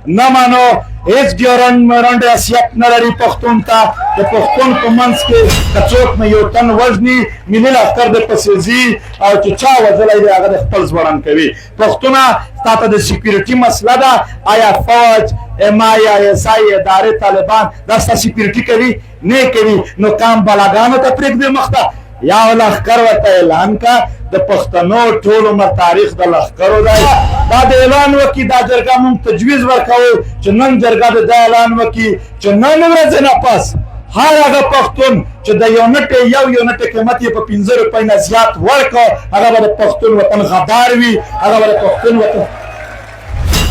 نه مانو هیڅ ډیورنډ حیثیت نه لري پښتون ته د پښتون په منځ کې که څوک نه یو تن وژني ملي لښکر د پسې ځي او چې چا وژلی دی هغه د خپل ځوړند کوي. پښتونه تا ته د سیکیورټي مسله ده، آیا فوج MI یا SI ادارې طالبان دا ستا سیکیورټي کوي؟ نه کوي. نو کام بلاګانو ته پرېږدي مخته یا لښکر ورته اعلان کا د پښتنو ټول عمر تاریخ د لښکرو دی. دا د اعلان وکړي دا جرګه مونږ تجویز ورکوو چې نن جرګه د دا اعلان وکړي چې نن ورځې نه پس هر هغه پښتون چې د یو نټې قیمت یې په 15 روپۍ نه زیات ورکړ هغه به د پښتون وطن غدار وي، هغه به د پښتون وطن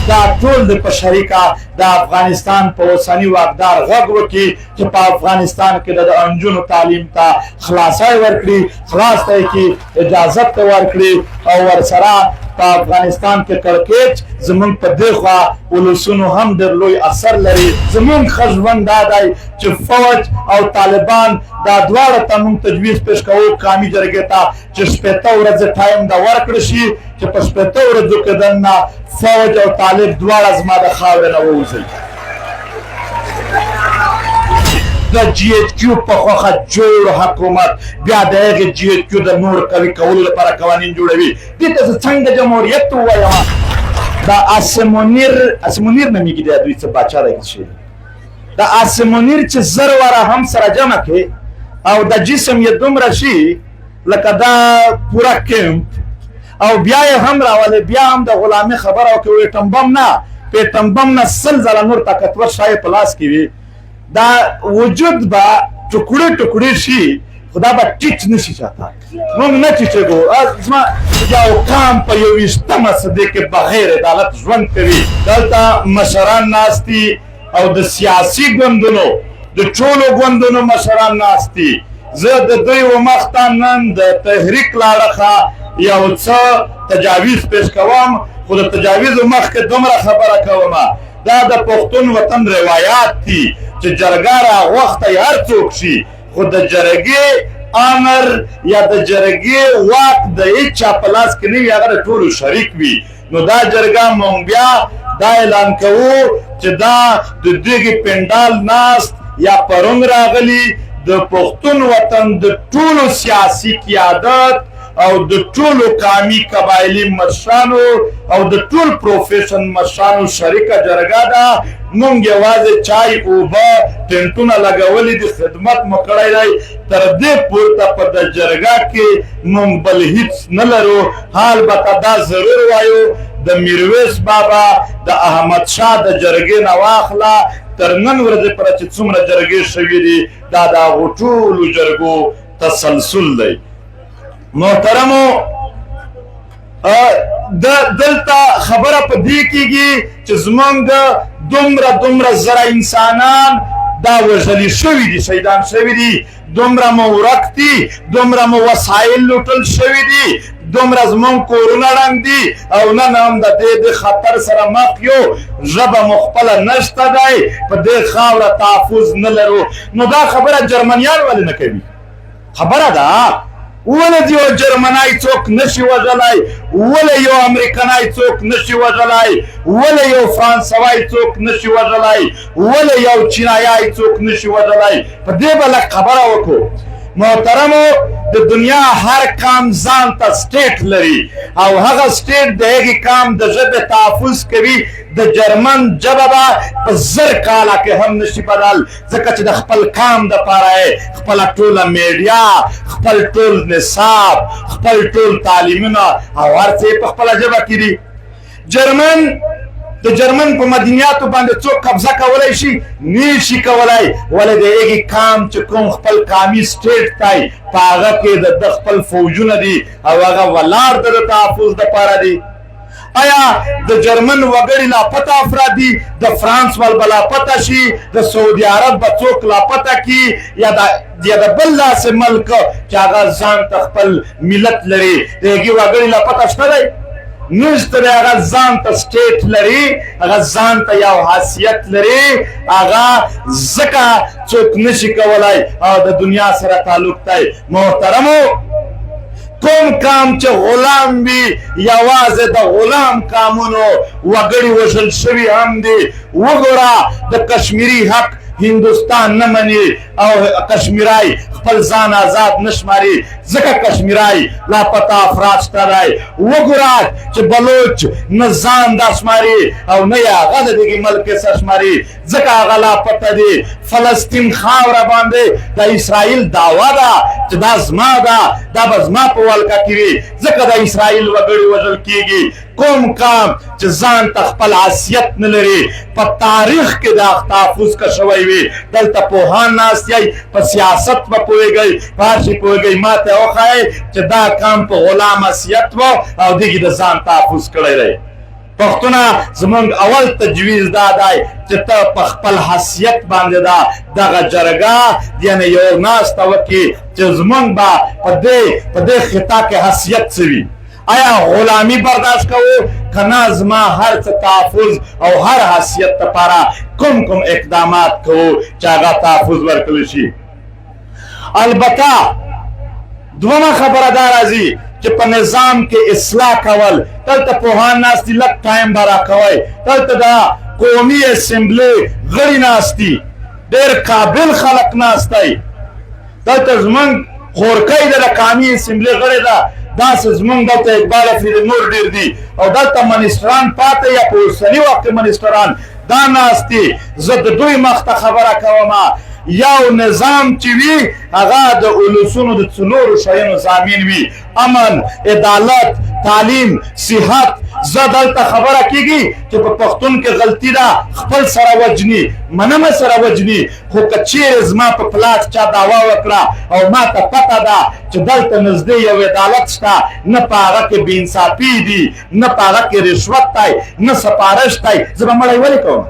دا ټول د په شریکه د افغانستان په اوسني واکدار غږ وکړي چې په افغانستان کې د انجونو تعلیم ته خلاصی ورکړي، خلاص ته یې کړي، اجازت ته ورکړي او ورسره په افغانستان کې کړکېچ زمونږ په دې خوا ولسونو هم ډېر لوی اثر لري. زمونږ ښه ژوند دا دی چې فوج او طالبان دا دواړه ته مونږ تجویز پیش کوو قومي جرګې ته چې 80 ورځې ټایم دا ورکړی شي چې په 80 ورځو کې دننه فوج او طالب دواړه زما د خاورې نه ووځي. د GHQ په خوښه جوړ حکومت بیا د هغې GHQ د نور قوي کولو لپاره قوانین جوړوي. دې ته زه څنګه جمهوریت ووایم؟ دا آسمونیر نومیږي د دوی څه باچا دی دا آسمونیر چې زر واره هم سره جمع کړي او د جسم یې دومره شي لکه دا پوره کیمپ او بیا یې هم راولي بیا هم د غلامي خبره وکړي ایټم بم نه په ایټم بم نه 100 ځله نور طاقتور شی په لاس کې وي دا وجود به ټوکړې ټوکړې شي خدا به ټیټ نشي چاته موږ نه ټیټېږو. زما یو قام په 21مه صدۍ کې بغیر عدالت ژوند کوي. دلته مشران ناست دي او د سیاسي ګوندونو د ټولو ګوندونو مشران ناست دي. زه د دوی و مخته نن د تحریک لاړخه یو څه تجاویز پیش کوم خو د تجاویزو مخکې دومره خبره کومه دا د پښتون وطن روایات دي چې جرګه راغوښتی هر څوک شي خو د جرګې امر یا د جرګې واک د هېڅ چا په لاس کې نه وي هغه د ټولو شریک وي. نو دا جرګه مونږ بیا دا اعلان کوو چې دا د دغې پنډال ناست یا پرون راغلي د پښتون وطن د ټولو سیاسي قیادت او د ټولو قومي قبایلي مشرانو او د ټول پروفیشن مشرانو شریکه جرګه ده. مونږ یوازې چای اوبه ټنټونه لګولي دي خدمت مو کړی دی تر دې پورته په د جرګه کې مونږ بل هیڅ نه لرو. البته دا ضرور وایو د میرویس بابا د احمد شاه د جرګې نه واخله تر نن ورځې پورې چې څومره جرګې شوي دي دا د هغو ټولو جرګو تسلسل دی. محترمو دلته خبره په دې کېږي چې زمونږ دومره زره انسانان دا وژلي شوي دي شهیدان شوي دي دومره مو ورک دي دومره مو وسایل لوټل شوي دي دومره زمونږ کورونه ړنګ دي او نن هم د دې خطر سره مخ یو ژبه مو خپله نشته دی په دې خاوره تحفظ نه لرو. نو دا خبره جرمنیان ولې نه کوي؟ خبره ده ولې یو جرمنی څوک نشي وژلی ولې یو امریکنی څوک نشي وژلی ولې یو فرانسوی څوک نشي وژلی ولې یو چینایي څوک نشي وژلی په دې به لږ خبره وکړو. محترمو د دنیا هر قام ځان ته سټیټ لري او هغه سټیټ د هغې قام د ژبې تحفظ کوي. د جرمن ژبه به په 1000 کاله کې هم نشي بدل ځکه چې د خپل قام دپاره یې خپله ټوله میډیا خپل ټول نصاب خپل ټول تعلیمونه او هر څه یې په خپله ژبه کې دي. د جرمن په مدنیاتو باندې څوک قبضه کولی شي؟ نه شي کولی. ولې د هغې قام چې کوم خپل قامي سټیټ دی په هغه کې د خپل فوجونه دي او هغه ولاړ د تحفظ دپاره دي. آیا د جرمن وګړي لاپته افراد دي؟ د فرانس ول به لاپته شي د سعودي عرب به څوک لاپته کي یا د بل داسې ملک چې هغه ځان ته خپل ملت لري د هغې وګړي لاپته شته دی؟ نشته دی. هغه ځان ته سټیټ لري هغه ځان ته یو حیثیت لري هغه ځکه څوک نشي کولی او د دنیا سره تعلق دی. محترمو کوم کام چې غلام وي یوازې د غلام کامونو وګړي وژل شوي هم دي. وګوره د کشمیري حق هندوستان نه مني او کشمیرای خپل ځان آزاد نشماري ځکه کشمیرای لاپتا افراد شته دی. وګوره چې بلوچ نه ځان دا شماري او نه یې هغه د دغې ملک څه شماري ځکه هغه لاپته دي. فلسطین خاوره باندې د اسرائیل دعوه ده چې دا زما ده دا به زما په ولکه کې وي ځکه د اسرائیل وګړي وژل کېږي. کوم کام چې ځان ته خپل حیثیت نه لري په تاریخ کې د تحفظ که شوی وي دلته پوهان ناست یی په سیاست به پوهېږئ په هر شي پوهېږئ ما ته وښایئ چې دا کام په غلام حیثیت و او دغې د ځان تحفظ کړی دی. پښتونه زمونږ اول تجویز دا دی چې ته په خپل حیثیت باندې دغه جرګه یعنې یو ناسته وکړي چې زمونږ به په دې خطه کې حیثیت څه وي. آیا غلامی برداشت کوو که نه زما هر څه تحفظ او هر حیثیت لپاره کوم اقدامات کوو چې هغه تحفظ ورکړل شي. البته دومره خبره دا راځي چې په نظام کې اصلاح کول دلته پوهان ناست دي لږ ټایم به راکوئ دلته د قومي اسمبلۍ غړي ناست دي ډېر قابل خلک ناست دی. دلته زمونږ خورکۍ ده د قومي اسمبلۍ غړې ده داسې زمونږ دلته اقبال افریدي نور ډېر دي او دلته منسټران پاته یا په اوسني وخت کې منسټران دا ناست دي. زه د دوی مخ ته خبره کوم یو نظام چې وي هغه د اولسونو د څلورو شیانو ضامن وي امن عدالت تعلیم صحت. زه دلته خبره کېږي چې په پښتون کې غلطي ده خپل سره وجني منمه سره وجني خو که چیرې زما په پلاټ چا دعوا وکړه او ما ته پته ده چې دلته نږدې یو عدالت شته نه په هغه کې بې انصافي دي نه په هغه کې رشوت دی نه سپارش دی زه به مړی ولې کوم.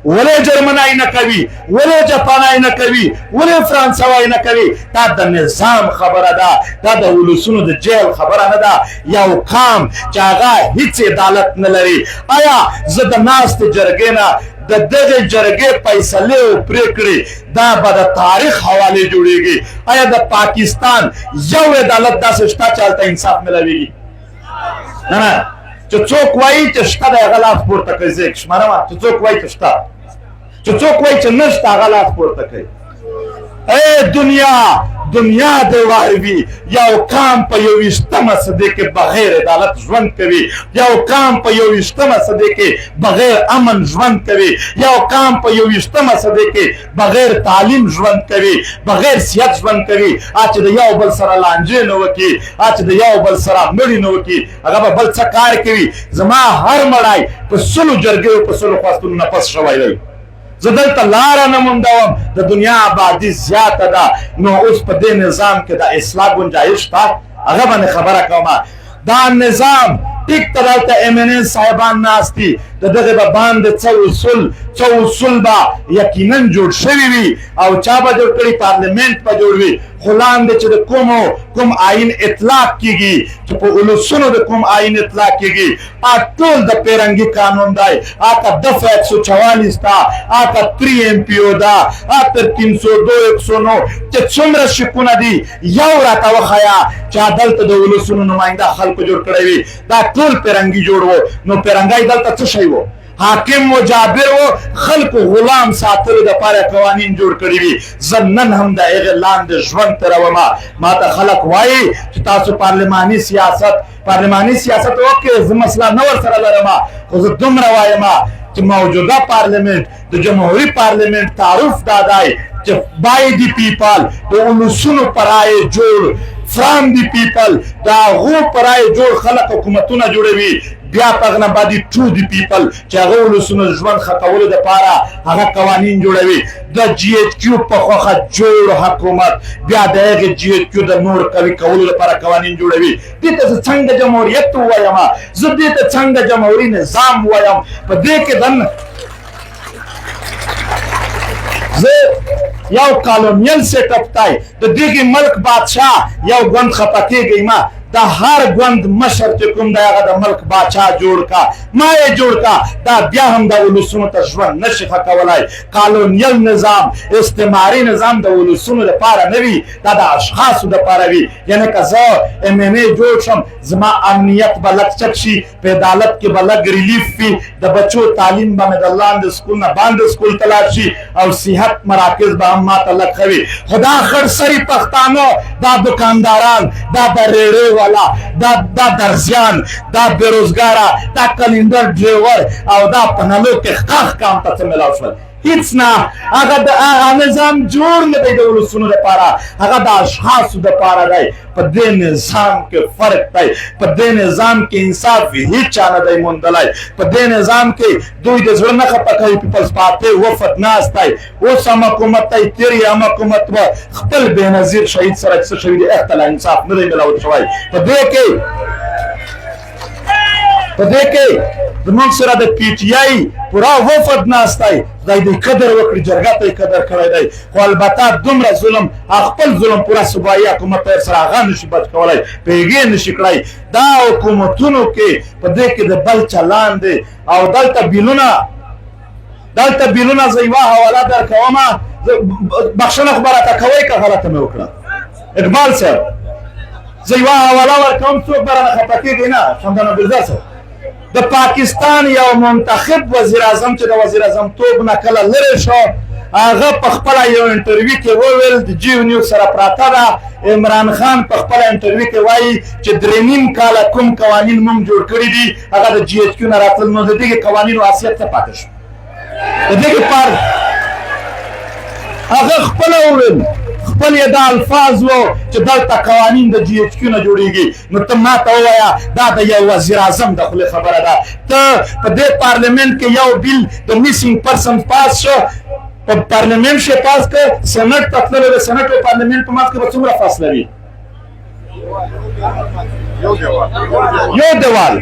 ولې جرمنای نه کوي ولې جاپانای نه کوي ولې فرانسوای نه کوي. دا د نظام خبره ده دا د ولسونو د جیل خبره نه ده. یو قام چې هغه هیڅ عدالت نه لري. آیا زه د ناستې جرګې نه د دغې جرګې فیصلې او پرېکړې دا به د تاریخ حوالې جوړېږي. آیا د پاکستان یو عدالت داسې شته چې هلته انصاف ملویږي؟ نه نه چې څوک وایي چې شته دی هغه لاس پورته کوي. زه یې شمارم چې څوک وایي چې شته چې څوک وایي چې نشته هغه لاس پورته کوي. ای دنیا دې واروي یو قام په 21مه صدۍ کې بغیر عدالت ژوند کوي یو قام په 21مه صدۍ کې بغیر امن ژوند کوي یو قام په 21مه صدۍ کې بغیر تعلیم ژوند کوي بغیر صحت ژوند کوي. چې د یو بل سره لانجې نه وکړي چې د یو بل سره مړي نه وکړي هغه به بل څه کار کوي. زما هر مړی په سلو جرګیو په سلو خواستونو نفس شوی دی. زه دلته لاره نه موندوم د دنیا آبادي زیاته ده نو اوس په دې نظام کې د اصلاح ګنجایش شته هغه باندې خبره کوم. دا نظام ټیک ته دلته امیمنس صاحبان ناست دي د دغې به باندې څه اصول به یقینا جوړ شوي وي او چا به جوړ کړي پارلیمنت به جوړ وي خو لاندې چې د کوم آئین اطلاق کېږي چې په اولسونو د کوم آئین اطلاق کېږي ټول د پیرنګي قانون دی. دفعه 144 ده 3 MPO ده 302 109 چې څومره شکونه دي یو راته وښیه چې دلته د اولسونو نماینده خلکو جوړ کړی وي. دا ټول پیرنګي جوړ و نو پیرنګی دلته څه شی و حاکم و جابر و خلکو غلام ساتلو دپاره قوانین جوړ کړي وي. زه نن هم د هغې لاندې ژوند تېروم. ما ته خلک وایي چې تاسو پارلماني سیاست وکړئ زه مسله نه ورسره لرم خو زه دومره وایم چې موجوده پارلمنت د جمهوري پارلمنت تعارف دا دی چې by the people د اولسونو په رایې جوړ from the people د هغو په رایې جوړ خلک حکومتونه جوړوي بیا په هغه نه باندې to the people چې هغه ولسونو ژوند ښه کولو دپاره هغه قوانین جوړوي. د GHQ په خوښه جوړ حکومت بیا د هغې GHQ د نور قوي کولو لپاره قوانین جوړوي. دې ته زه څنګه جمهوریت ووایم زه دې ته څنګه جمهوري نظام ووایم. په دې کې زه یو کالونیل سیټ اپ دی د دغې ملک بادشاه یو ګوند خفه کېږئ ما دا هر ګوند مشر چې کوم دی هغه د ملک باچا جوړ کا ما یې جوړ کا دا بیا هم د ولسونو ته ژوند نشي ښه کولی قانونیل نظام استعماري نظام د ولسونو لپاره نه وي دا د اشخاصو دپاره وي یعنې که زه MMA جوړ شم زما امنیت به لږ چک شي په عدالت کې به لږ ریلیف وي د بچو تعلیم به مې د لاندې سکول نه باندې سکول ته لاړ شي او صحت مراکز به هم ماته لږ ښه وي خو دا خړسري پښتانه دا دکانداران دا د ریړې والا دا درزیان دا بیروزګاره دا کلندر ډریور او دا په نلو کې ښخ کام ته څه میلاو شول هیڅ نه هغه نظام جوړ نه دی د ولسونو دپاره هغه د اشخاصو دپاره دی په دې نظام کې فرق دی په دې نظام کې انصاف هیڅ چا نه دی موندلی په دې نظام کې دوی د زړه نه خفه کوي پیپلز پارټۍ وفد ناست دی اوس هم حکومت دی تېر هم حکومت به خپل بېنظیر شهید سره څه شوي دي اخته لا انصاف نه دی میلاوت شوی په دې کې زموږ سره د پی ټي آی پوره وفد ناست دی خدای دې قدر وکړي جرګه ته یې قدر کړی دی خو البته دومره ظلم خپل ظلم پوره صوبایي حکومت ته سره هغه نشي بچ کولی پیږې نشي کړی دا حکومتونو کې په دې کې د بل چلان دی او دلته بیلونه زه یوه حواله درکومه بخښنه خو به راته کوئ که غلطه مې وکړه اقبال صاحب زه یوه حواله ورکوم څوک به رانه خفه کېږي نه شمدان عبدالرضا صاحب د پاکستان یو منتخب وزیر اعظم چې د وزیر اعظم توب نه کله لرې شو هغه په خپله یو انټرویو کې وویل د جیو نیوز سره پراته ده عمران خان په خپله انټرویو کې وایي چې 3.5 کاله کوم قوانین موږ جوړ کړي دي هغه د جي ایچ کیو نه راتلل نو د دغې قوانینو حیثیت څه پاتې شو د دغې هغه خپله وویل خپل یې دا الفاظ وو چې دلته قوانین د جي ایچ کیو نه جوړېږي نو ته ما ته ووایه دا د یو وزیر اعظم د خولې خبره ده ته په دې پارلمنټ کې یو بیل د میسینګ پرسن پاس شو په پارلمنټ شي پاس کړ سنټ ته تللی د سنټ او پارلمنټ په منځ کې به څومره فاصله وي یو دیوال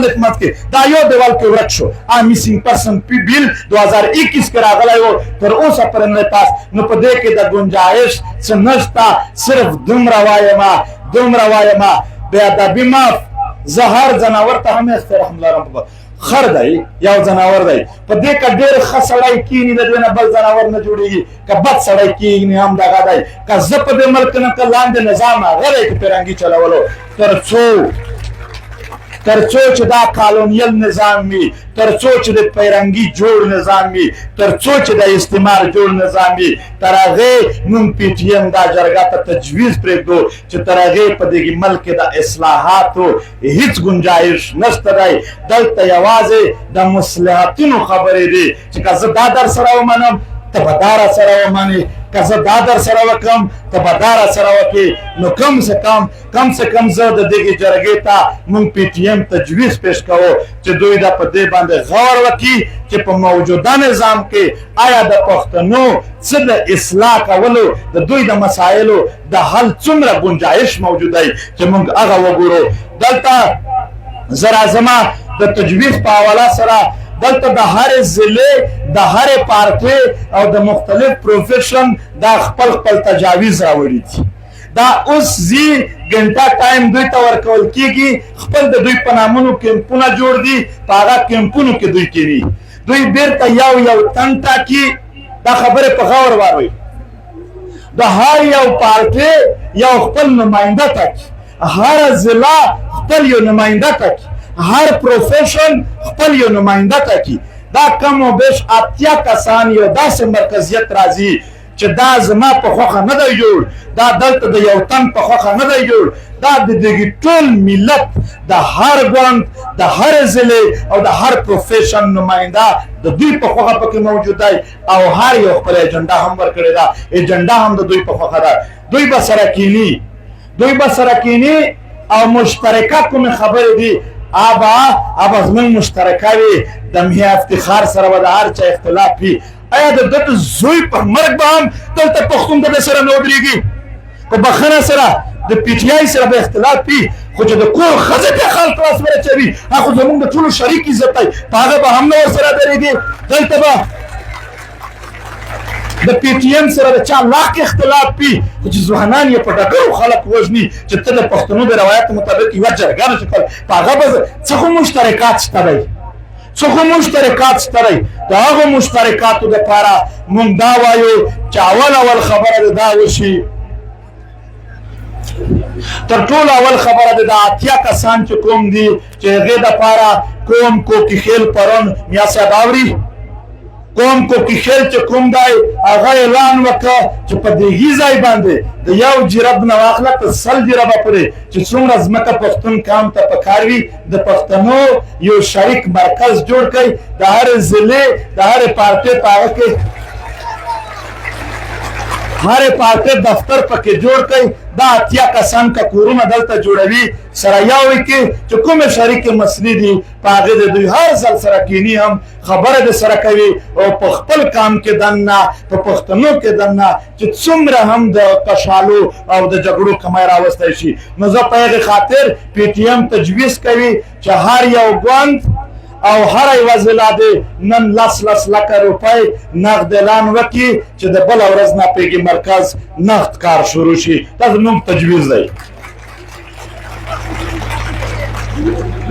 د حکومت کې دا یو دیوال کې ورک شو میسینګ پرسن بیل 2021 کې راغلی و تر اوسه پورې نه پاس نو په دې کې د ګنجایش څه نشته صرف دومره وایمه بې ادبي معاف زه هر ځناور ته هم احترام لرم خر دی یو ځناور دی په دې که ډېر ښه سړی کښېني د دې نه بل ځناور نه جوړېږي که بد سړی کښېني هم دغه دی که زه په دې ملک نه که لاندې نظام هغه دی که فرنګي چلولو تر څو چې دا قانونیل نظام وي تر څو چې د پیرنګي جوړ نظام وي تر څو چې د استعمار جوړ نظام وي تر هغې موږ پی ټي ایم دا جرګه ته تجویز پرېږدو چې تر هغې په دغې ملک کې د اصلاحاتو هیڅ ګنجایش نشته دی دلته یوازې د مصلحتونو خبرې دي چې که زه دا در سره ومنم ته به دا را سره ومنې که زه دا در سره وکړم ته به دا را سره وکړې نو کم سے کم زه د دغې جرګې ته موږ پی ټي ایم تجویز پیش کوو چې دوی دا په دې باندې غور وکړي چې په موجوده نظام کې آیا د پښتنو څه د اصلاح کولو د دوی د مسایلو د حل څومره گنجایش موجود دی چې موږ هغه وګورو دلته زه راځمه د تجویز په حواله سره دلته د هرې ضلع د هرې پارټۍ او د مختلف پروفیشن دا خپل تجاویز راوړي دي دا اوس ځي ګنټه ټایم دوی ته ورکول کېږي خپل د دوی په نامونو کیمپونه جوړ دي په هغه کیمپونو کې دوی کېني دوی بیرته یو تن ټاکي دا خبرې په غور واورئ د هر یو پارټۍ یو خپل نماینده ټاکي هر ضلع خپل یو نماینده ټاکي هر پروفیشن خپل یو نماینده ټاکي دا کم و بیش 80 کسان یو داسې مرکزیت راځي چې دا زما په خوښه نه دی جوړ دا دلته د یو تن په خوښه نه دی جوړ دا د دغې ټول ملت د هر ګوند د هر ضلع او د هر پروفیشن نماینده د دوی په خوښه پکې موجود دی او هر یو خپل ایجنډا هم ورکړې ده ایجنډا هم د دوی په خوښه ده دوی به سره کینی او مشترکه کومې خبرې دي ابا زموږ مشترکه وي د مهیا افتخار سره به د هر چا اختلاف وي آیا د ده د زوی په مرګ به هم دلته پښتون د ده سره نه ودرېږي په بخښنه سره د پی ټي آی سره به اختلاف وي خو چې د کور ښځې ته خلک لاس ورچوي هغه خو زموږ د ټولو شریک عزت دی په هغه به هم نه ورسره درېږي دلته به د پی ټی ایم سره د چا لاک اختلاف پی خو چې ځوانان یې په ډګرو خلک وژني چې ته د پښتنو د روایت مطابق یوه جرګه نشي کولی په هغه به څه خو مشترکات شته دی څه خو مشترکات شته دی د هغو مشترکاتو دپاره موږ دا وایو چې اول خبره د دا وشي تر ټولو اول خبره د 80 کسان چې کوم دي چې هغې دپاره کوم کوکي خیل پرون میا صاحب اوري کوم کوکي خیل چې کوم دی هغه اعلان وکړه چې په دغه ځای باندې د یو جرب نه واخله ته 100 جربه پورې چې څومره ځمکه پښتون کام ته پکار وي د پښتنو یو شریک مرکز جوړ کړي د هر ضلع د هر پارټۍ په هغه کې هر پارټۍ دفتر پکې جوړ کړي دا 80 کسان که کورونه دلته جوړوي سره یو کې چې کومه شریک مسلې دي په هغې د دوی هر ځل سره کینی هم خبره د سره کوي او په خپل کام کې دننه په پښتنو کې دننه چې څومره هم د کشالو او د جګړو کمی راوستی شي نو زه په هغې خاطر پی ټي ایم تجویز کوي چې هر یو ګوند او هر یوه ضلع دې نن 10 لکه روپۍ نقد اعلان وکړي چې د بله ورځ نه پهې مرکز نقد کار شروع شي دا زموږ تجویز دی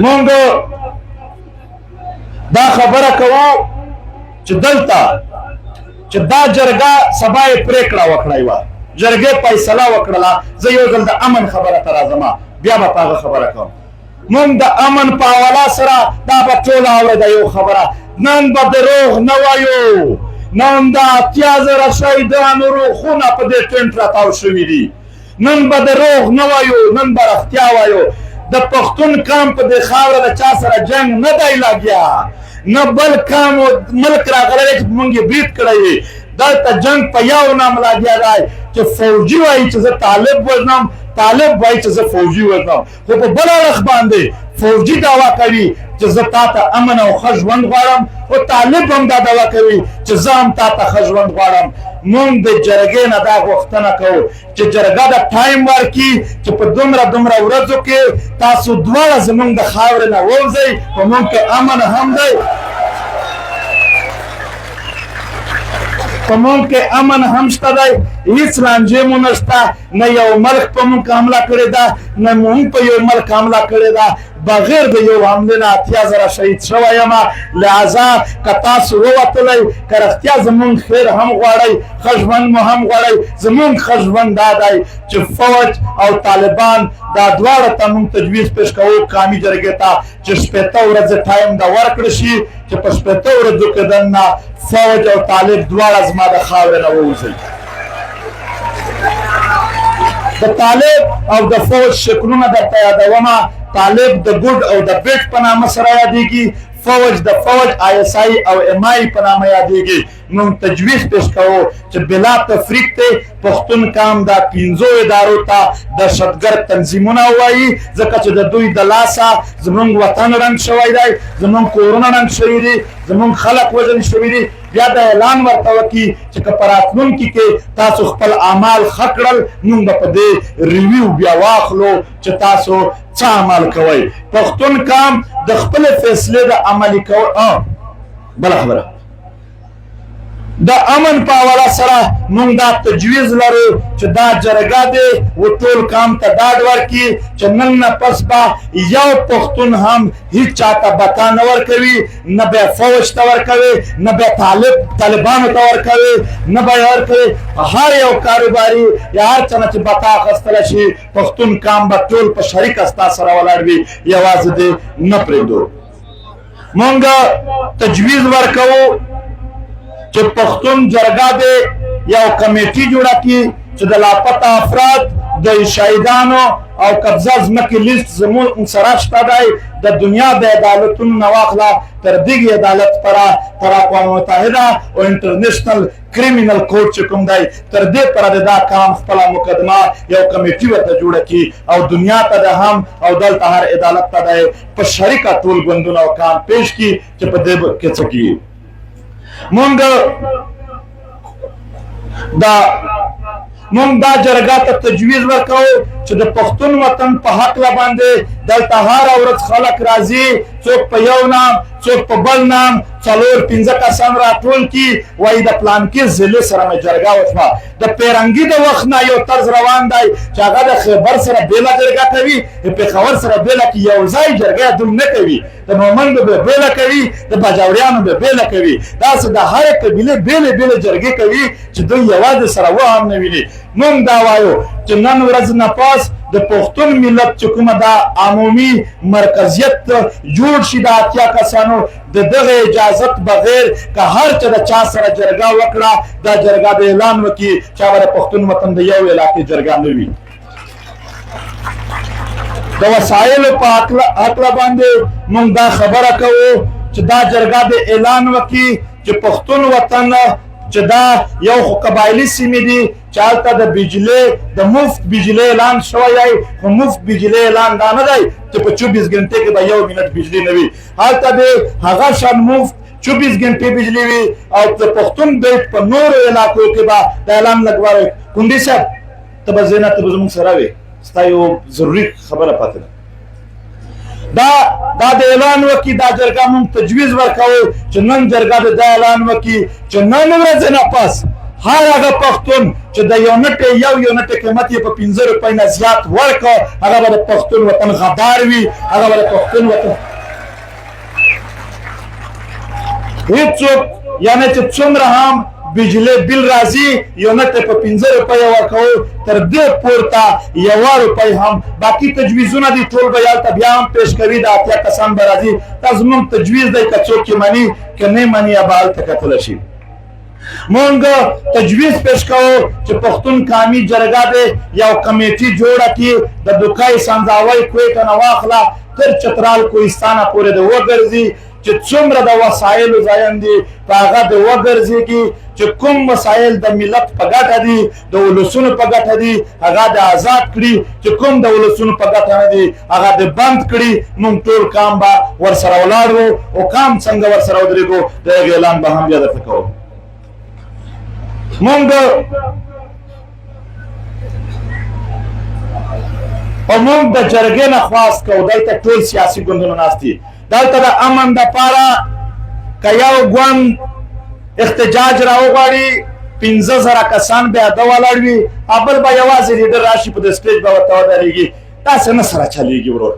موږ دا خبره کوو چې دلته چې دا جرګه سبا یې پرېکړه وکړی وه جرګې فیصله وکړله زه یو ځل د امن خبره ته راځم بیا به په هغه خبره کوم موږ د امن په حواله سره دا به ټوله اورېده یو خبره نن به دروغ نه وایو نن د 80,000 شهیدانو روحونه په دې ټنټ راتاو شوي دي نن به دروغ نه وایو نن به رښتیا وایو د پښتون قام په دې خاوره د چا سره جنګ نه دی لګیا نه بل قام ملک راغلی چې موږ یې برید کړی وي دلته جنګ په یو نام لګیا دی چې فوجي وایي چې زه طالب وژنم طالب وایي چې زه فوجي وژنم خو په بل اړخ باندې فوجي دعوا کوي چې زه تا ته امن او ښه ژوند غواړم او طالب هم دا دعوا کوي چې زه هم تا ته ښه ژوند غواړم موږ د جرګې نه دا غوښتنه کوو چې جرګه د ټایم ورکړي چې په دومره ورځو کې تاسو دواړه زموږ د خاورې نه ووځئ په موږ کې امن هم دی په موږ کې امن هم شته دی هیڅ لانجې مو نشته نه یو ملک په موږ حمله کړې ده نه موږ په یو ملک حمله کړې ده بغیر د یو حملې نه 80,000 شهید شوی یم لہذا که تاسو ووتلی که رښتیا زموږ خیر هم غواړئ ښه ژوند مو هم غواړئ زموږ ښه ژوند دا دی چې فوج او طالبان دا دواړه ته موږ تجویز پیش کوو قامي جرګې ته چې 80 ورځې ټایم دا ورکړی شي چې په 80 ورځو کې دننه فوج او طالب دواړه زما د خاورې نه ووځئ د طالب او د فوج شکلونه درته یادومه طالب د ګډ او د بیټ په نامه سره یادېږي فوج د فوج ISI او MI په نامه یادېږي موږ تجویز پیش کوو چې بلا تفریق ته پښتون قام دا 15 ادارو ته دهشتګرد تنظیمونه وایي ځکه چې د دوی د لاسه زموږ وطن رنګ شوی دی زموږ کورونه رنګ شوي دي زموږ خلک وژل شوي دي بیا د اعلان ورته وکړي چې که په راتلونکي کې تاسو خپل اعمال ښه کړل موږ به په دې ریویو بیا واخلو چې تاسو څه عمل کوئ پښتون قام د خپلې فیصلې د عملي کول بله خبره د امن په حواله سره موږ دا تجویز لرو چې دا جرګه دی و ټول قام ته ډاډ ورکړي چې نن نه پس به یو پښتون هم هیڅ چاته بتا نه ورکوي نه به فوج ته ورکوي نه به طالبانو ته ورکوي نه به یې ورکوي هر یو کاروباري یا هر چا نه چې بتا اخیستلی شي پښتون قام به ټول په شریکه ستا سره ولاړ وي یوازې دې نه پرېږدو موږ تجویز ورکوو چې پښتون جرګه دې یو کمیټي جوړه کړي چې د لاپته افراد د شهیدانو او قبضه ځمکې لیست زموږ سره شته دی د دنیا د عدالتونو نه واخله تر دغې عدالت پره تر اقوام متحده او انټرنیشنل کریمینل کورټ چې کوم دی تر دې پره د دا کام خپله مقدمه یو کمیټي ورته جوړه کړي او دنیا ته د هم او دلته هر عدالت ته دی په شریکه ټول ګوندونه او کام پیش کړي چې په دې کې څه کیږي موږ دا جرګه ته تجویز ورکوو چې چې د پښتون وطن په حق لا باندې دلته هر ورځ خلک راځي څوک په یو نام څوک په بل نام څلور پنځه کسان راټول کی وایي د پلان کې ضلع سره مې جرګه وشوه د پیرنګي د وخت نه یو طرز روان دی چې هغه د خیبر سره بېله جرګه کوي د پېښور سره بېله کې یو ځای جرګه دوم نه کوي د مومندو به بېله کوي د باجوړیانو به بېله کوي داسې د هرې قبیلې بېلې بېلې جرګې کوي چې دوی یوازې سره و هم نه ویني موږ دا وایو چې نن ورځ نه پاس د پښتون ملت چې کومه دا عمومي مرکزیت جوړ شي د اتیا کسانو د دغه اجازت بغیر که هر چا د چا سره جرګه وکړه دا جرګه به اعلان وکړي چې هغه د پښتون وطن د یو علاقې جرګه نه وي د وسایلو په هکله باندې موږ دا خبره کوو چې دا جرګه به اعلان وکړي چې پښتون وطن چې دا یو خو قبایلي سیمې دي چې هلته د بجلۍ د مفت بجلۍ اعلان شوی دی خو مفت بجلۍ اعلان دا نه دی چې په 24 غنټې کې به 1 منټ بجلي نه وي هلته به هغه شان مفت 24 غنټې بجلي وي او د پښتون بیت په نورو علاقو کې به د اعلان لګوي کونډي صاحب ته به زینت ته به زموږ سره وي ستا یو ضروري خبره پاتې ده دا د اعلان وکړي دا جرګه موږ تجویز ورکوو چې نن جرګه د دا اعلان وکړي چې نن ورځې نه پس هر هغه پښتون چې د یو نټې یو نټې قیمت یې په 15 روپۍ نه زیات ورکړه هغه به د پښتون وطن غدار وي هغه به د پښتون وطن هېڅوک یعنې چې څومره هم بجلی بل راځي یو نټې په 15 روپۍ ورکوو تر دې پورته 1 روپۍ هم باقي تجویزونه دي ټول به هلته بیا هم پیش کوي د اتیا کسان به راځي دا زموږ تجویز دی که څوک یې مني که نه مني به هلته کتلی شي مونږ تجویز پیش کوو چې پښتون قومي جرګه دې یو کمیټي جوړه کړي د دوکای سنځاوۍ کویټه نه واخله تر چترال کوهستانه پورې د وګرځي چې څومره د وسایلو ځایان دي په هغه د وګرځېږي چې کوم وسایل د ملت په ګټه دي د ولسونو په ګټه دي هغه د آزاد کړي چې کوم د ولسونو په ګټه نه دي هغه د بند کړي موږ ټول کام به ورسره ولاړ وو او کام څنګه ورسره ودرېږو د هغې اعلان به هم بیا درته کوو موږ د جرګې نه خواست کوو دلته ټول سیاسي ګوندونه ناست دي دلته د امن دپاره که یو ګوند احتجاج راوغواړي 15,000 کسان به اده ولاړ وي بل به یوازې لیډر راشي په د سټیج به ورته ودرېږي داسې نه سره چلېږي ورور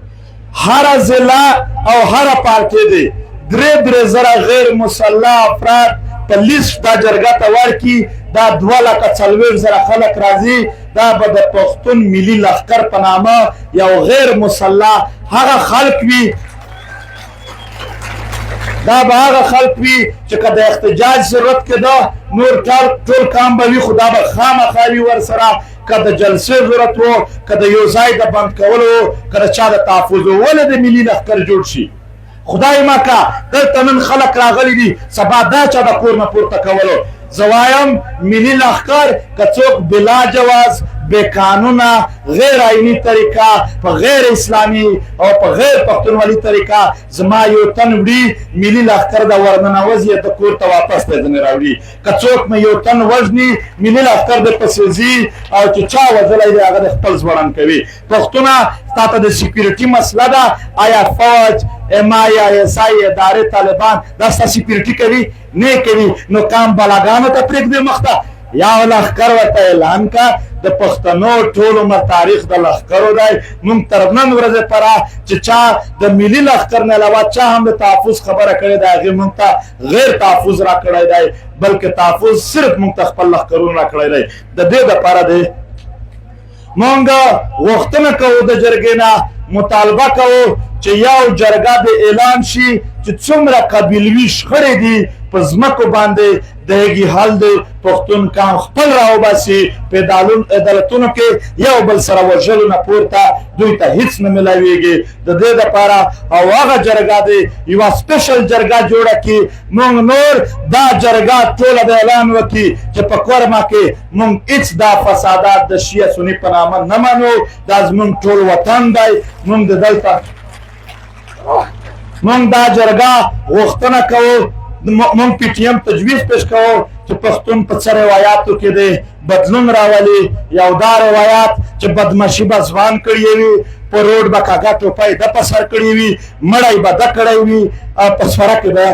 هره ضلع او هره پارټۍ دی 3,000 غیر مسلح افراد په لیست دا جرګه ته ورکړي دا 2,40,000 خلک راځي دا به د پښتون ملي لښکر په نامه یو غیر مسلح هغه خلک وي دا به هغه خلک وي چې که د احتجاج ضرورت کېده نور ټول کام به وي خو دا به خامخا وي ورسره که د جلسې ضرورت و که د یو ځای د بند کولو و که د چا د تحفظ و ولې د ملي لښکر جوړ شي خدای مکه دلته نن خلک راغلي دي سبا دا چا د کور نه پورته کولو زه وایم ملي لښکر که څوک بلا جواز بے قانونه غیر آئینی طریقه په غیر اسلامي او په غیر پښتونولي طریقه زما یو تن وړي ملي لښکر د ورننوځي د کور ته واپس ته ځنې راوړي که څوک مې یو تن وژني ملي لښکر د پسې ځي او چې چا وژلی دی هغه د خپل ځوړن کوي پښتونه ستا ته د سیکیورټي مسله ده آیا فوج MI ISI ادارې طالبان دا ستا سیکیورټي کوي نه کوي نو کام بلاګانو ته پرېږدي مخته یا لښکر ورته اعلان کا د پښتنو ټول عمر تاریخ د لښکرو دی موږ تر نن ورځې پره چې چا د ملي لښکر نه علاوه چا هم د تحفظ خبره کړې ده هغې موږ ته غیر تحفظ راکړی دی بلکې تحفظ صرف موږ ته خپل لښکرونه راکړی دی د دې دپاره دی موږ غوښتنه کوو د جرګې نه مطالبه کوو چې یو جرګه د اعلان شي چې څومره قبیلوي شخړې دي په ځمکو باندې د هغې حل دی پښتون قام خپل راوباسي په عدالتونو کې یو بل سره وژلو نه پورته دوی ته هیڅ نه میلاویږي د دې دپاره او هغه جرګه دی یوه سپیشل جرګه جوړه کړي موږ نور دا جرګه ټوله د اعلان وکړي چې په کورما کې موږ هیڅ دا فسادات د شیعه سني په نامه نه منو دا زموږ ټول وطن دی موږ د دلته موږ دا جرګه غوښتنه کوو موږ PTM تجویز پیش کوو چې پښتون په څه روایاتو کې دی بدلون راولي یو دا روایات چې بدمعشي به ځوان کړی وي په روډ به کاږه ټوپۍ ده په سر کړی وي مړی به ده کړی وي او په سړک به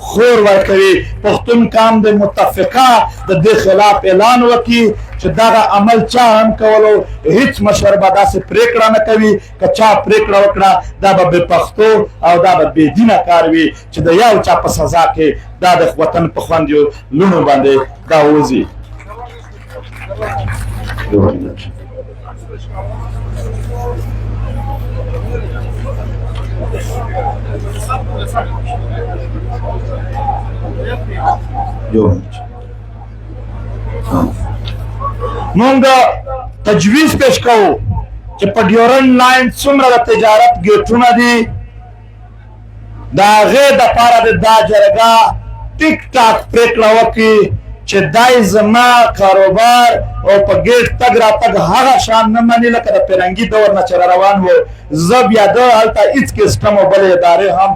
خور ورکوي پښتون کام د متفقه د دې خلاف اعلان وکړي چې دغه عمل چا هم کولو هیڅ مشر به داسې پرېکړه نه کوي که چا پرېکړه وکړه دا به بې پښتو او دا به بې دینه کار وي چې د یو چا په سزا کې دا د وطن په خوندیو لوڼو باندې دا وځي. مونږ تجویز پیش کوو چې په ډیورنډ لاین څومره د تجارت ګیټونه دي د هغې دپاره د دا جرګه ټیک ټاک پرېکړه وکړي چې دای زما کاروبار او په ګیټ تګ راتګ هغه شان نه مني لکه د فرنګي دور نه چې روان و. زه بیا د هلته هېڅ کسټم او بلې ادارې هم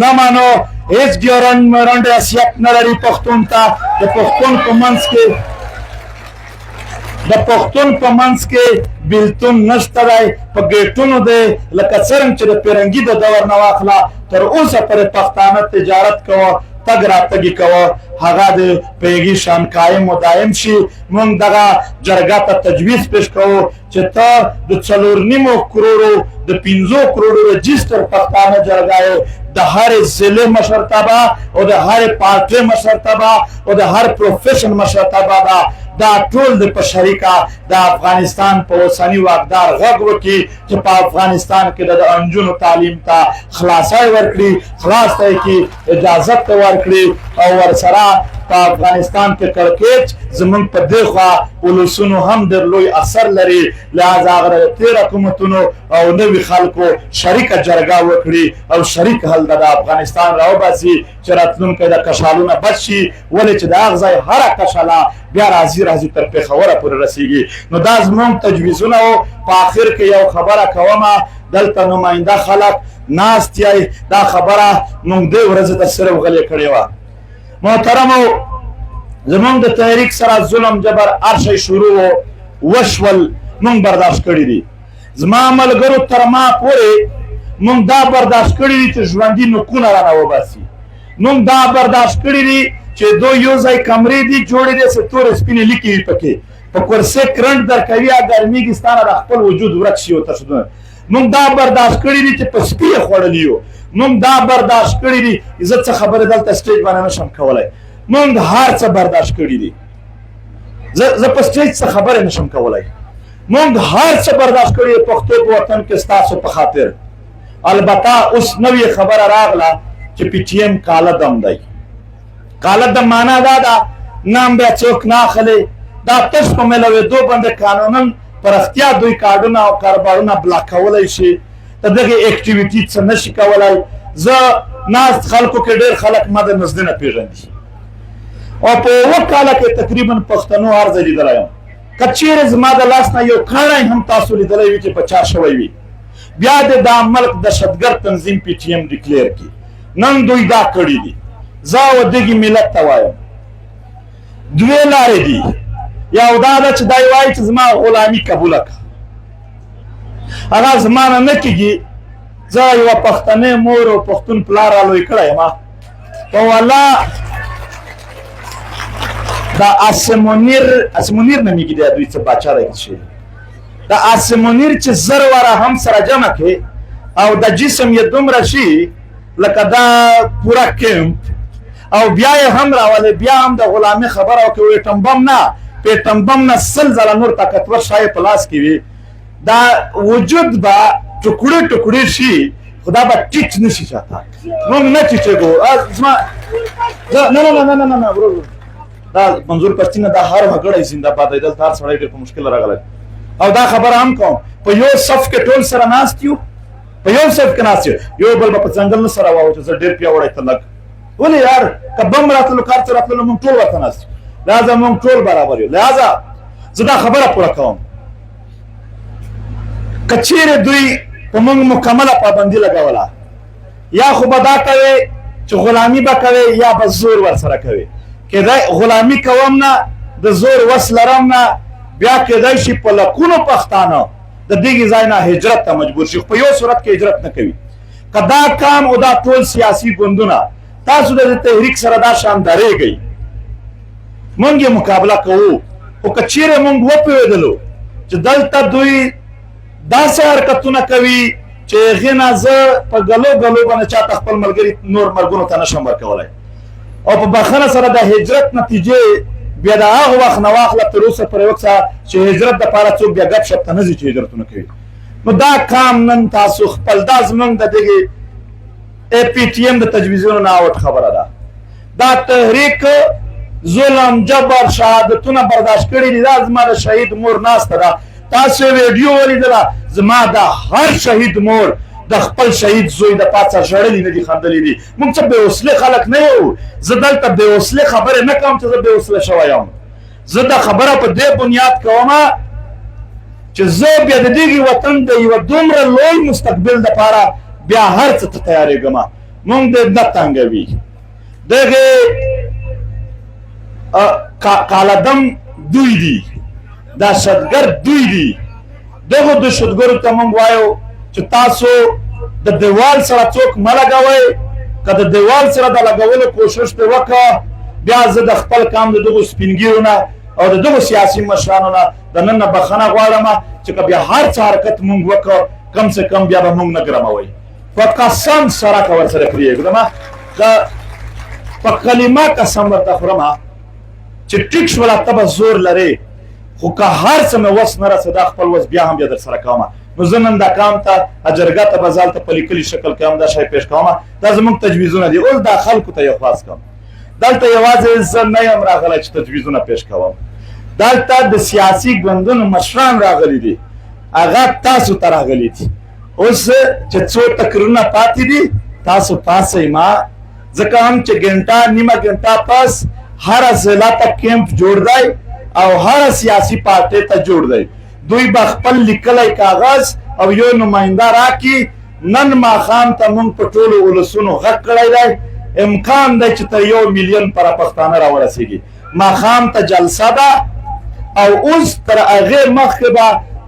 نه مانو هیڅ ډیورنډ حیثیت نه لري پښتون ته. د پښتون په منځ کې بیلتون نشته دی په ګیټونو دی لکه څرنګه چې د فرنګي د دور نه واخله تر اوسه پورې پښتانه تجارت کوه تګ راتګ کوه هغه د پیږي شان قایم و دایم شي. موږ دغه جرګه ته تجویز پیش کوو چې ته د 4.5 کروڑو د 5 کروڑو رجسټر پښتانه جرګه د هر ضلع مشرتابه او د هر پارټي مشرتابه او د هر پروفیشن مشرتابه ده دا ټول د په شریکه د افغانستان په اوسني واکدار غږ وکړي چې په افغانستان کې د نجونو تعلیم ته خلاصی ورکړي خلاص ته یې اجازت ته ورکړي او ورسره په افغانستان کې کړکېچ زمونږ په دې خوا ولسونو هم ډېر لوی اثر لري لهذا هغه د تېر حکومتونو او نوي خلکو شریکه جرګه وکړي او شریک حل د افغانستان راوباسي چې راتلونکی د کشالونه بچ شي ولې چې د هغه ځای هره کشاله بیا راځي تر پېښوره پورې رسیږي. نو دا زمونږ تجویزونه و. په آخر کې یو خبره کومه دلته نماینده خلک ناست یای دا خبره موږ دې ورځې ته صرف غلې کړې وه. محترمو زمونږ د تحریک سره ظلم جبر هر شی شروع وشول موږ برداشت کړي دي. زما ملګرو تر ما پورې موږ دا برداشت کړي دي چې ژوندي نوکونه رانه وباسي. موږ دا برداشت کړي دي چې دو یو ځای کمرې دي جوړې دي څه تورې سپینې لیکې وي پکې په کرسۍ کرنټ درکوي ګرمېږي ستا نه د خپل وجود ورک شي ورته شدونه. موږ دا برداشت کړي دي چې په سپي یې خوړلي یو. موږ دا برداشت کړي دي زه څه خبرې دلته سټیج باندې نشم کولی. موږ هر څه برداشت کړي دي. زه په سټیج څه خبرې نشم کولی. موږ هر څه برداشت کړي دي پښتو په وطن کې ستاسو په خاطر. البته اوس نوې خبره راغله چې پی ټي ایم کاله دم دی. کاله دم معنا دا ده نام بیا څوک نه اخلي دا تش په میلاوېدو باندې قانونا په رښتیا دوی کارډونه او کاروبارونه بلاک کولی شي د دغې اکټیویټي څه نه شي کولی. زه ناست خلکو کې ډېر خلک ما د نږدې نه پېژني او په اووه کاله کې تقریبا پښتنو هر ځای لیدلی یم. که چیرې زما د لاس نه یو کاڼی هم تاسو لیدلی وي چې په چا شوی وي بیا د دا ملک دهشتګرد تنظیم پی ټي ایم ډیکلیر کړي. نن دوی دا کړي دي. زه و دغې ملت ته وایم دوې لارې دي. یو دا ده چې دی وایي چې زما غلامي قبوله کړه هغه زما نه نه کېږي. زه یوه پښتنۍ مور او پښتون پلار را لوی کړی یم په والله د اسمونیر نومیږي دی دوی څه باچا دی شي د اسمونیر چې زر واره هم سره جمع کړي او د جسم یې دومره شي لکه دا پوره کیمپ او بیا یې هم راولي بیا هم د غلامي خبره وکړي وایي ټمبم نه پیټمبم نه 100 ځله نور طاقتور شای په لاس کې وي دا وجود به ټوکړې ټوکړې شي خدا به ټیټ نشي چاته موږ نه ټیټېږو. زما نه ورور دا منظور پښتین دا هر وګړی زنده باد دی دلته هر سړی ډېر په مشکل راغلی او دا خبره هم کوم په یو صف کې ټول سره ناست یو په یو صف کې ناست یو بل به په ځنګل نه سره واوړو چې زه ډېر پیاوړی ته لږ ولې یار که بم راتللو کار څه راتللو موږ ټول ورته ناست یو لهذا موږ ټول برابر یو. لهذا زه دا خبره پوره کوم که چیرې دوی په موږ مکمله پابندي لګوله یا خو به دا کوې چې غلامي به کوې یا به زور ورسره کوې. کېدای غلامي کوم نه د زور وس لرم نه بیا کېدای شي په لکونو پښتانه د دغه ځای نه هجرت ته مجبور شي په یو صورت کې هجرت نه کوي کدا کام او دا ټول سیاسي ګوندونه تاسو د تحریک سره دا شان درېږئ مونږ یې مقابله کوو خو که چیرې مونږ وپوهېدلو چې دلته دوی داسې حرکتونه کوي چې هغې نه زه په ګلو ګلو باندې چاته خپل ملګري نور مرګونو ته نشم ورکولی او په بخښنه سره د هجرت نتیجې بیا د هغه وخت نه واخله تر اوسه پورې وکړه چې هجرت دپاره څوک بیا ګپ شپ ته نه ځي چې هجرتونه کوي نو دا کام نن تاسو خپل دا زموږ د دغې اے پی ټي ایم د تجویزونو نه اوټ خبره ده دا تحریک ظلم جبر شهادتونه برداشت کړي دي دا زما د شهید مور ناسته ده تاسو ویډیو ولیدله زما د هر شهید مور د خپل شهید زوی د پاسه ژړلي نه دي خندلي دي موږ څه بېوسلې خلک نه یو زه دلته بېوسلې خبرې نه کوم چې زه بېوسله شوی یم زه دا خبره په دې بنیاد کومه چې زه بیا د دغې وطن د یوه دومره لوی مستقبل دپاره بیا هر څه ته تیارېږم موږ دې نه تنګوي دغې کالدم دوی دي دهشتګرد دوی دي دغو دهشتګرو ته موږ وایو چې تاسو د دیوال سره څوک مه لګوئ که د دیوال سره د لګولو کوشش پرې وکړه بیا زه د خپل کام د دغو سپین نه او د دغو سیاسي مشرانو نه د نن نه بخښنه غواړم چې که بیا هر څه حرکت موږ وکړو کم سے کم بیا به موږ نه ګرموئ په قسم سره که ورسره پرېږدم په کلمه قسم ورته خورم چې ټیک شوله ته به زور لرې خو که هر څه مې وس نه رسه دا خپل وس بیا هم بیا در سره کوم نو زه نن دا کام ته جرګه ته به زه هلته په لیکلي شکل کې هم دا شی پیش کوم دا زموږ تجویزونه دي اوس دا خلکو ته یو خلاص کوم دلته یوازې زه نه یم راغلی چې تجویزونه پیش کوم دلته د سیاسي ګوندونو مشران راغلي دي هغه تاسو ته راغلي دي اوس چې څو تقریرونه پاتې دي تاسو پاسئ ما ځکه هم چې ګنټه نیمه ګنټه پس هر ضلع ته کیمپ جوړ دی او هر سیاسي پارټۍ ته جوړ دی دوی به خپل لیکلی کاغذ او یو نماینده راکړي نن ماښام ته موږ په ټولو ولسونو غږ کړی دی امکان دی چې تر 1 میلیون پره پښتانه راورسېږي ماښام ته جلسه ده او اوس تر هغې مخکې به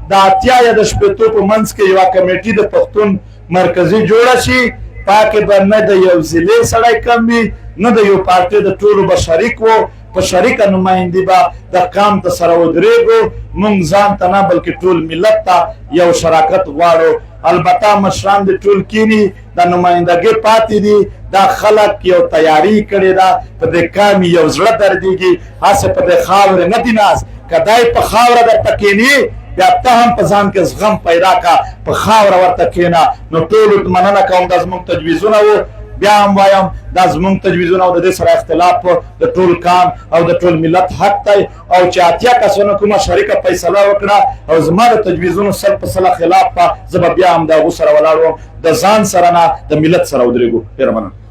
د 80 یا د 80 په منځ کې یوه کمیټي د پښتون مرکزي جوړه شي پاکې به نه د یو ضلعې سړی کم وي نه د یو پارټۍ د ټولو به شریک وو په شریکه نمایندګي به د کام ته سره ودرېږو موږ ځان ته نه بلکې ټول ملت ته یو شراکت غواړو البته مشران د ټول کینی د نمایندګۍ پاتې دي دا خلک یو تیاری کړې ده په دې کام یو زړه دردېږي هسې په دې خاورې نه دي ناست که دی په خاوره درته کیني بیا ته هم په ځان کې زغم پیدا کا په خاوره ورته کښېنه نو ټولو مننه کوم دا زموږ تجویزونه وو بیا هم وایم دا زموږ تجویزونه او د دې سره اختلاف د ټول کام او د ټول ملت حق دی او چې 80 کسانو کومه شریکه فیصله وکړه او زما د تجویزونو 100% خلاف زه به بیا هم د هغو سره ولاړ وم د ځان سره نه د ملت سره ودرېږو ډېره مننه